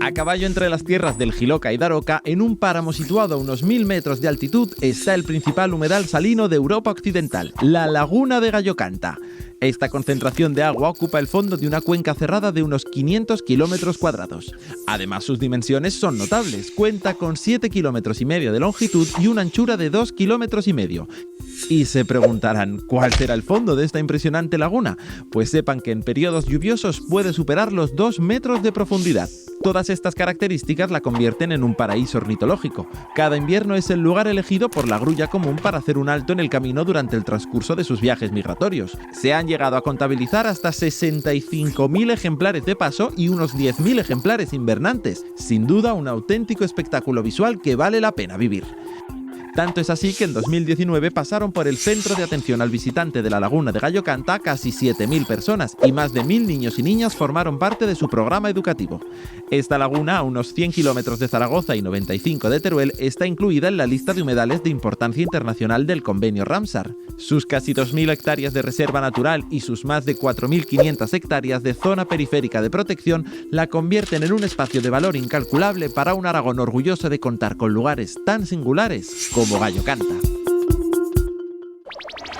A caballo entre las tierras del Jiloca y Daroca, en un páramo situado a unos 1000 metros de altitud, está el principal humedal salino de Europa Occidental, la Laguna de Gallo Canta. Esta concentración de agua ocupa el fondo de una cuenca cerrada de unos 500 kilómetros cuadrados. Además, sus dimensiones son notables. Cuenta con 7,5 kilómetros de longitud y una anchura de 2,5 kilómetros. Y se preguntarán, ¿cuál será el fondo de esta impresionante laguna? Pues sepan que en periodos lluviosos puede superar los 2 metros de profundidad. Todas estas características la convierten en un paraíso ornitológico. Cada invierno es el lugar elegido por la grulla común para hacer un alto en el camino durante el transcurso de sus viajes migratorios. Se han llegado a contabilizar hasta 65.000 ejemplares de paso y unos 10.000 ejemplares invernantes. Sin duda, un auténtico espectáculo visual que vale la pena vivir. Tanto es así que en 2019 pasaron por el Centro de Atención al Visitante de la Laguna de Gallo Canta casi 7.000 personas y más de 1.000 niños y niñas formaron parte de su programa educativo. Esta laguna, a unos 100 kilómetros de Zaragoza y 95 de Teruel, está incluida en la lista de humedales de importancia internacional del Convenio Ramsar. Sus casi 2.000 hectáreas de reserva natural y sus más de 4.500 hectáreas de zona periférica de protección la convierten en un espacio de valor incalculable para un Aragón orgulloso de contar con lugares tan singulares como Gallo Canta.